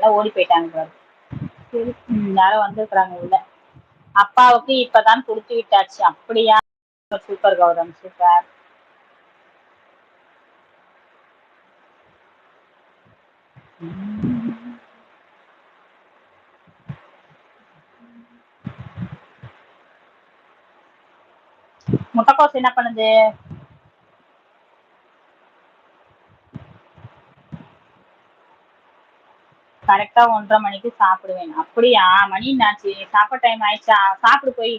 எல்லாம் ஓடி போயிட்டாங்க பாரு. யாரும் வந்திருக்கிறாங்க உள்ள. அப்பாவுக்கு இப்பதான் கொடுத்து விட்டாச்சு. அப்படியா? Super Gautam, super. முட்டைக்கோஸ் என்ன பண்ணுது? கரெக்டா 1:30 மணிக்கு சாப்பிடுவேன். அப்படியா? மணி என்னாச்சு? சாப்பாடு டைம் ஆயிடுச்சா? சாப்பிடு போய்.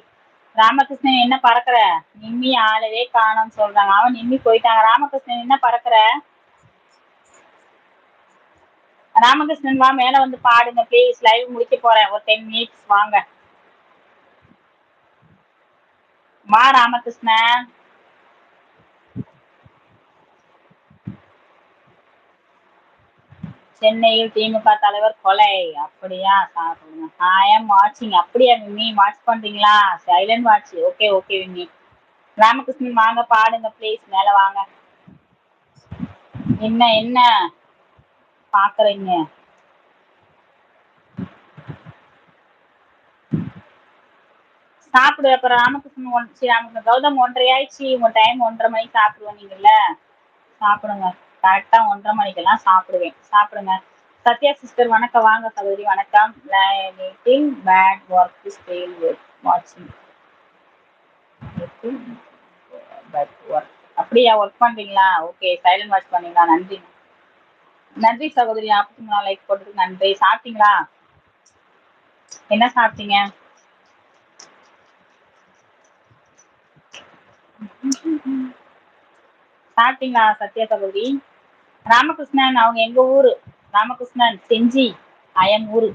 ராமகிருஷ்ணன் என்ன பறக்குற? நிம்மி ஆளவே காணோம்னு சொல்றாங்க. அவன் நிம்மி போயிட்டாங்க. ராமகிருஷ்ணன் என்ன பறக்குற? ராமகிருஷ்ணன் வா, மேல வந்து பாடுங்க ப்ளீஸ். லைவ் முடிக்க போறேன், ஒரு 10 மினிட்ஸ் வாங்க. வா ராமகிருஷ்ணன். சென்னையில் திமுக தலைவர் கொலை. அப்படியா? சாப்பிடுங்க. ஐ எம் வாட்சிங். அப்படியா விம்மி, வாட்ச் பண்றீங்களா? Silent watch. ஓகே ஓகே விம்மி. ராமகிருஷ்ணன் வாங்க, பாடுங்க ப்ளீஸ், மேல வாங்க. என்ன என்ன பாக்குறீங்க? சாப்பிடு. அப்புறம் ராமகிருஷ்ணன் கௌதம் 1:30 ஆயிடுச்சு. உங்க டைம் 1:30 மணிக்கு சாப்பிடுவீங்கல்ல, சாப்பிடுங்க. கரெக்டா 1:30 மணிக்கெல்லாம் சாப்பிடுவேன். சாப்பிடுங்க. சத்யா சிஸ்டர் வணக்கம். வாங்க சகோதரி, வணக்கம். பேட் ஒர்க் ஸ்டைல் வாட்சிங். அப்படியா? ஒர்க் பண்றீங்களா? ஓகே, சைலண்ட் வாட்ச் பண்ணீங்களா? நன்றி நன்றி சகோதரி. 43 லைக் போட்டதுக்கு நன்றி. சாப்பிட்டீங்களா? என்ன சாப்பிட்டீங்க? சாப்பிட்டீங்களா சத்யா சகோதரி? ராமகிருஷ்ணன் அவங்க எங்க ஊரு. ராமகிருஷ்ணன் செஞ்சி, அயன் ஊரு,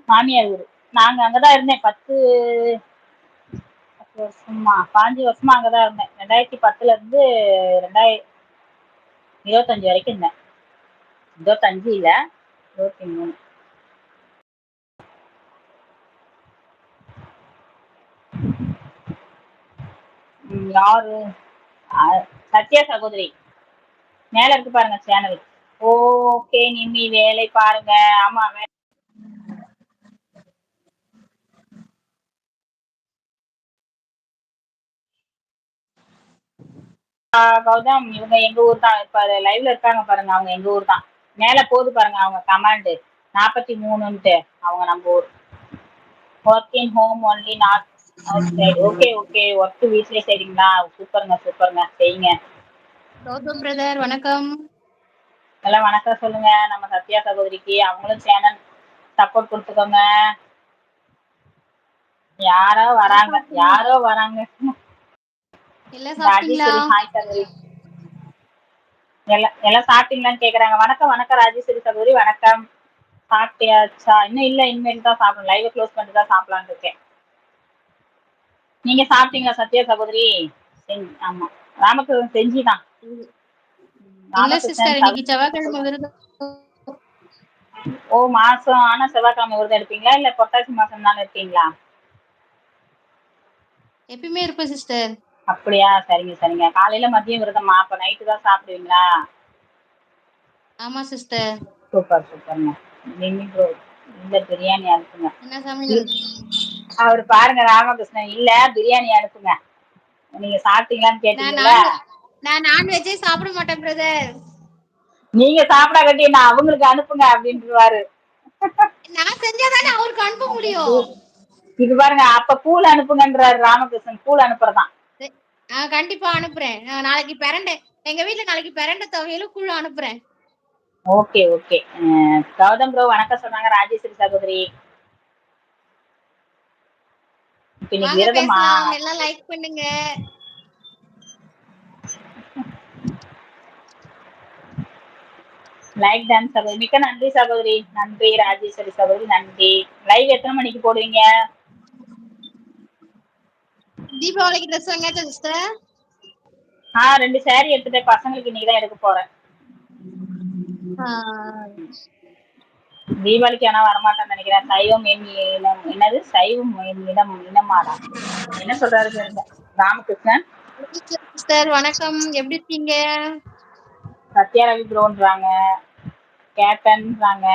மாமியார் ஊரு. நாங்க அங்கதான் இருந்தேன் 10 வருஷமா, 5 வருஷமா அங்கதான் இருந்தேன். 2010ல இருந்து 2025 வரைக்கும் இருந்தேன். 25 இல்ல, 23. யாரு? சத்யா சகோதரி. மேல இருக்கு பாருங்க சேனல். ஓகே நிம்மி, வேலை பாருங்க. ஆமா, கௌதம் இவங்க எங்க ஊர் தான். இப்ப லைவ்ல இருக்காங்க பாருங்க, அவங்க எங்க ஊர் தான். மேல போது பாருங்க அவங்க கமாண்டு 43ன்ட்டு. அவங்க நம்ம ஊர். Work in home only, not outside. Okay okay, work வீட்லயே செய்றீங்களா? சூப்பருங்க சூப்பருங்க, செய்யுங்க. கௌதம் பிரதர் வணக்கம். எல்லாம் வணக்கம் சொல்லுங்க நம்ம சத்யா சகோதரிக்கு. அவங்களும் சேனல் சப்போர்ட் கொடுத்துக்கோங்க. யாரோ வராங்க, யாரோ வராங்க. ராஜேஸ்வரி ஹாய் சகோதரி. எல்லாம் சாப்பிட்டீங்களான்னு கேக்குறாங்க. வணக்கம் வணக்கம் ராஜேஸ்வரி சகோதரி, வணக்கம். சாப்பிட்டியாச்சா? இன்னும் இல்ல, இனிமேல் தான் சாப்பிடணும். லைவ் க்ளோஸ் பண்ணிட்டு தான் சாப்பிடலான்னு இருக்கேன். நீங்க சாப்பிட்டீங்களா சத்யா சகோதரி? ஆமா, ராமகிருஷ்ணன் செஞ்சிதான். இல்ல சிஸ்டர், இன்னைக்கு செவ்வாய்க்கிழமை விரதம். ஓ, மாசம் ஆனா செவ்வாய்க்கிழமை விரதம் எடுப்பீங்களா, இல்ல புரட்டாசி மாசம் தானே இருப்பீங்களா? எப்பயுமே இருப்பேன் சிஸ்டர். அப்படியா? சரிங்க சரிங்க. காலையில மதியம் விரதமா? அப்ப நைட்டு தான் சாப்பிடுவீங்களா? ஆமா சிஸ்டர். சூப்பர் சூப்பர்ங்க. இந்த பிரியாணி அனுப்புங்க. என்ன சமையல்? அவரு பாருங்க ராமகிருஷ்ணன், இல்ல பிரியாணி அனுப்புங்க. நீங்க சாப்பிட்டீங்களான்னு கேட்டீங்கல்ல. நான் நான்வெஜ்ஜே சாப்பிட மாட்டேன் பிரதர். நீங்க சாப்பிடா கட்டி நான் அவங்களுக்கு அனுப்புங்க அப்படின்ட்டுருவாரு. நான் செஞ்சாதானே அவருக்கு அனுப்ப முடியும். இது பாருங்க, அப்ப பூல் அனுப்புங்கன்றாரு ராமகிருஷ்ணன். பூல் அனுப்புறதான். கண்டிப்பா அனுப்புறேன். நாளைக்கு பிரண்டை, எங்க வீட்டுல நாளைக்கு பிரண்டை துவையலும் கூழ் அனுப்புறேன். Okay okay. கௌதம் ப்ரோ வணக்கம் சொன்னாங்க ராஜேஸ்வரி சகோதரி. இன்னைக்கு விரதமா? எல்லாம் லைக் பண்ணுங்க. லைக் டான்ஸ் சகோதரி. மிக்க நன்றி சகோதரி. நன்றி ராஜேஸ்வரி சகோதரி, நன்றி. லைவ் எத்தனை மணிக்கு போடுவீங்க? தீபாவளிக்கு ட்ரெஸ் வாங்கியாச்சா சிஸ்டர்? 2 saree எடுத்துட்டு பசங்களுக்கு இன்னைக்கு தான் எடுக்க போறேன். தீபாவளிக்கு ஆனா வரமாட்டேன்னு நினைக்கிறேன். சைவம் என்னது சைவம் இனமாடா, என்ன சொல்றாரு ராமகிருஷ்ணன். சிஸ்டர் வணக்கம், எப்படி இருக்கீங்க? சத்யா ரவி ப்ரோன்றாங்க. கேட்டன்றாங்க